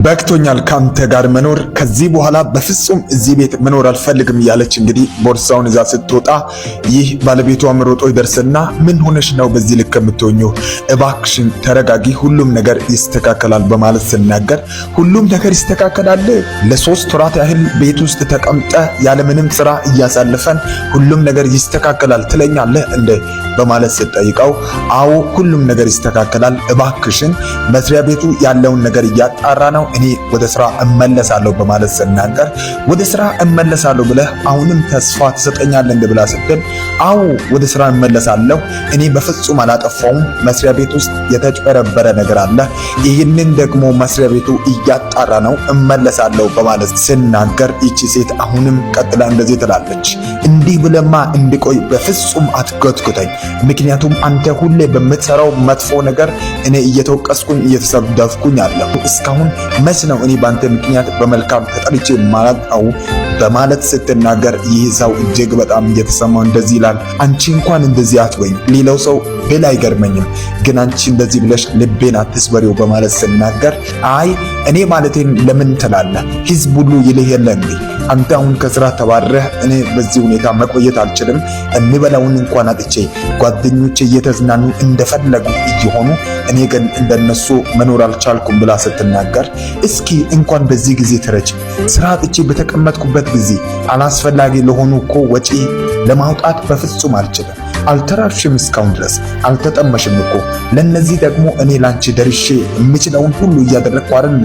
በቅቶኛል ካንተ ጋር መኖር ከዚህ በኋላ በፍጹም እዚህ ቤት መኖር አልፈልግም እያለች እንግዲህ ቦርሳውን ይዛ ስትወጣ ይህ ባለቤቷ መሮጦ ይደርስና ምን ሆነሽ ነው በዚህ ልክ የምትሆኚው? እባክሽን ተረጋጊ፣ ሁሉም ነገር ይስተካከላል በማለት ስናገር ሁሉም ነገር ይስተካከላል፣ ለሶስት ወራት ያህል ቤት ውስጥ ተቀምጠ ያለምንም ስራ እያሳለፈን ሁሉም ነገር ይስተካከላል ትለኛለህ እንደ በማለት ስትጠይቀው አዎ ሁሉም ነገር ይስተካከላል፣ እባክሽን መስሪያ ቤቱ ያለውን ነገር እያጣራ ነው፣ እኔ ወደ ስራ እመለሳለሁ በማለት ስናገር ወደ ስራ እመለሳለሁ ብለህ አሁንም ተስፋ ትሰጠኛለህ እንደ ብላ ስትል አዎ ወደ ስራ እመለሳለሁ፣ እኔ በፍጹም አላጠፋውም፣ መስሪያ ቤት ውስጥ የተጭበረበረ ነገር አለ፣ ይህንን ደግሞ መስሪያ ቤቱ እያጣራ ነው፣ እመለሳለሁ በማለት ስናገር ይቺ ሴት አሁንም ቀጥላ እንደዚህ ትላለች፣ እንዲህ ብለማ እንድቆይ በፍጹም አትጎትጉተኝ፣ ምክንያቱም አንተ ሁሌ በምትሰራው መጥፎ ነገር እኔ እየተወቀስኩኝ እየተሰደብኩኝ አለሁ፣ እስካሁን መች ነው እኔ ባንተ ምክንያት በመልካም ተጠርቼ ማላውቀው በማለት ስትናገር ይህ ሰው እጅግ በጣም እየተሰማው እንደዚህ ይላል። አንቺ እንኳን እንደዚህ አትበኝ፣ ሌላው ሰው ብል አይገርመኝም፣ ግን አንቺ እንደዚህ ብለሽ ልቤን አትስበሪው በማለት ስናገር አይ እኔ ማለቴን ለምን ትላለህ? ህዝብ ሁሉ ይልህ የለ እንዴ? አንተ አሁን ከስራ ተባረህ እኔ በዚህ ሁኔታ መቆየት አልችልም፣ እንበላውን እንኳን አጥቼ ጓደኞቼ እየተዝናኑ እንደፈለጉ እየሆኑ እኔ ግን እንደነሱ መኖር አልቻልኩም ብላ ስትናገር እስኪ እንኳን በዚህ ጊዜ ተረጭ፣ ስራ አጥቼ በተቀመጥኩበት ጊዜ አላስፈላጊ ለሆኑ እኮ ወጪ ለማውጣት በፍጹም አልችልም፣ አልተራብሽም፣ እስካሁን ድረስ አልተጠመሽም እኮ፣ ለነዚህ ደግሞ እኔ ላንቺ ደርሼ የምችለውን ሁሉ እያደረግኩ አይደል?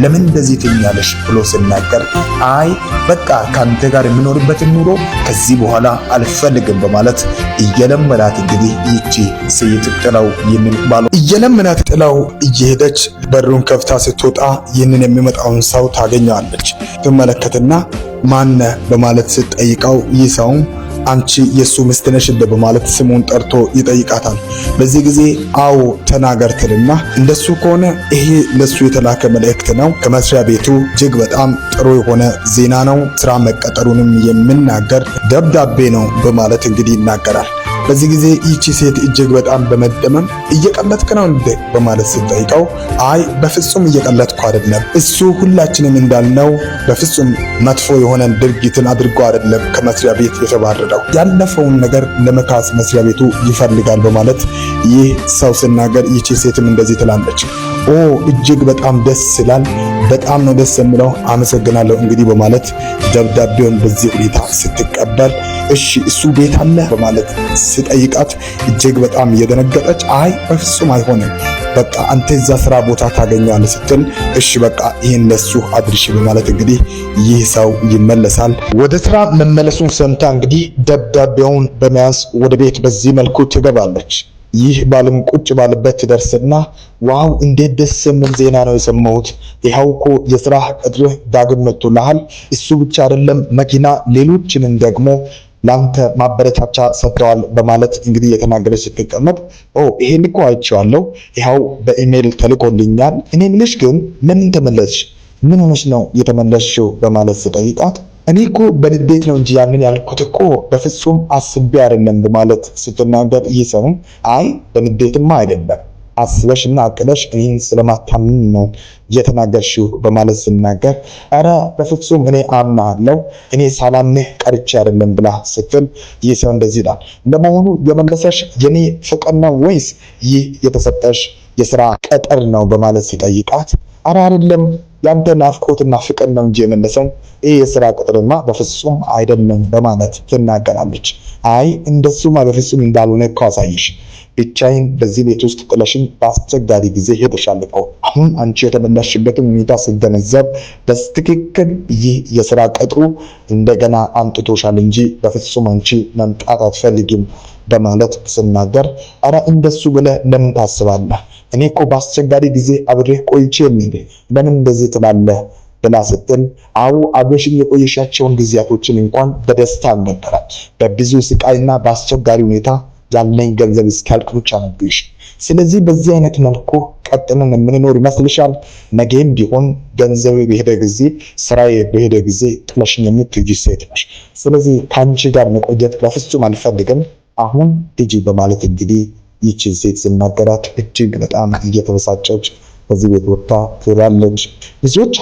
ለምን እንደዚህ ትኛለሽ ብሎ ስናገር አይ በቃ ካንተ ጋር የምኖርበትን ኑሮ ከዚህ በኋላ አልፈልግም በማለት እየለመናት እንግዲህ ይቺ ሴት ጥላው ይህንን ባሉ እየለመናት ጥላው እየሄደች በሩን ከፍታ ስትወጣ ይህንን የሚመጣውን ሰው ታገኘዋለች። ትመለከትና ማነ በማለት ስትጠይቀው ይህ ሰው አንቺ የሱ ሚስት ነሽ እንደ በማለት ስሙን ጠርቶ ይጠይቃታል። በዚህ ጊዜ አዎ ተናገር ትልና እንደሱ ከሆነ ይሄ ለሱ የተላከ መልእክት ነው፣ ከመስሪያ ቤቱ እጅግ በጣም ጥሩ የሆነ ዜና ነው፣ ስራ መቀጠሩንም የሚናገር ደብዳቤ ነው በማለት እንግዲህ ይናገራል። በዚህ ጊዜ ይቺ ሴት እጅግ በጣም በመደመም እየቀለጥክ ነው እንዴ በማለት ስትጠይቀው አይ በፍጹም እየቀለጥኩ አይደለም፣ እሱ ሁላችንም እንዳልነው በፍጹም መጥፎ የሆነ ድርጊትን አድርጎ አይደለም ከመስሪያ ቤት የተባረረው፣ ያለፈውን ነገር ለመካስ መስሪያ ቤቱ ይፈልጋል በማለት ይህ ሰው ሲናገር ይቺ ሴትም እንደዚህ ትላለች፣ ኦ እጅግ በጣም ደስ ይላል፣ በጣም ነው ደስ የሚለው፣ አመሰግናለሁ እንግዲህ በማለት ደብዳቤውን በዚህ ሁኔታ ስትቀበል እሺ እሱ ቤት አለ በማለት ስጠይቃት እጅግ በጣም እየደነገጠች አይ በፍጹም አይሆንም፣ በቃ አንተ እዛ ስራ ቦታ ታገኘዋለህ ስትል እሺ በቃ ይሄን ለሱ አድርሽ በማለት እንግዲህ ይህ ሰው ይመለሳል። ወደ ስራ መመለሱን ሰምታ እንግዲህ ደብዳቤውን በመያዝ ወደ ቤት በዚህ መልኩ ትገባለች። ይህ ባለም ቁጭ ባለበት ትደርስና ዋው እንዴት ደስ የሚል ዜና ነው የሰማሁት፣ ይኸው እኮ የስራ ቅጥርህ ዳግም መጥቶልሃል፣ እሱ ብቻ አይደለም መኪና ሌሎችንም ደግሞ ላንተ ማበረታቻ ሰጥተዋል በማለት እንግዲህ የተናገረች ስትቀመጥ ይሄን እኮ አይቼዋለሁ፣ ይኸው በኢሜል ተልኮልኛል፣ እኔ ምልሽ ግን ለምን ተመለስሽ? ምን ሆነሽ ነው የተመለስሽው? በማለት ስጠይቃት እኔ እኮ በንዴት ነው እንጂ ያንን ያልኩት እኮ በፍጹም አስቤ አይደለም በማለት ስትናገር ይህ ሰው አይ በንዴትማ አይደለም አስበሽና አቅደሽ እኔን ስለማታምን ነው የተናገርሽው በማለት ስናገር አረ በፍጹም እኔ አምናለሁ እኔ ሳላምንህ ቀርቼ አይደለም ብላ ስትል ይህ ሰው እንደዚህ ይላል፣ ለመሆኑ የመለሰሽ የኔ ፍቅር ነው ወይስ ይህ የተሰጠሽ የስራ ቅጥር ነው በማለት ሲጠይቃት አረ አይደለም ያንተ ናፍቆትና ፍቅር ነው እንጂ የመለሰው ይህ የስራ ቅጥርማ በፍጹም አይደለም በማለት ትናገራለች። አይ እንደሱማ በፍጹም እንዳልሆነ እኮ አሳይሽ፣ ብቻዬን በዚህ ቤት ውስጥ ጥለሽኝ በአስቸጋሪ ጊዜ ሄደሻል እኮ፣ አሁን አንቺ የተመለስሽበትን ሁኔታ ስገነዘብ በትክክል ይህ የስራ ቅጥሩ እንደገና አምጥቶሻል እንጂ በፍጹም አንቺ መምጣት አትፈልጊም በማለት ስናገር አረ እንደሱ ብለህ ለምን ታስባለህ? እኔ እኮ በአስቸጋሪ ጊዜ አብሬህ ቆይቼ ለምን እንደዚህ ትላለህ ብላ ስትል አዎ አብረሽኝ የቆየሻቸውን ጊዜያቶችን እንኳን በደስታ አልነበረም፣ በብዙ ስቃይና በአስቸጋሪ ሁኔታ ያለኝ ገንዘብ እስኪያልቅ ብቻ ነበር። ስለዚህ በዚህ አይነት መልኩ ቀጥለን የምንኖር ይመስልሻል? ነገም ቢሆን ገንዘብ በሄደ ጊዜ ስራዬ በሄደ ጊዜ ጥለሽኝ የምትሄጂ ሴት ነሽ። ስለዚህ ከአንቺ ጋር መቆየት በፍጹም አልፈልግም፣ አሁን ሂጂ በማለት እንግዲህ ይቺ ሴት ሲናገራት እጅግ በጣም እየተበሳጨች ከዚህ ቤት ወጥታ ትሄዳለች። ልጆች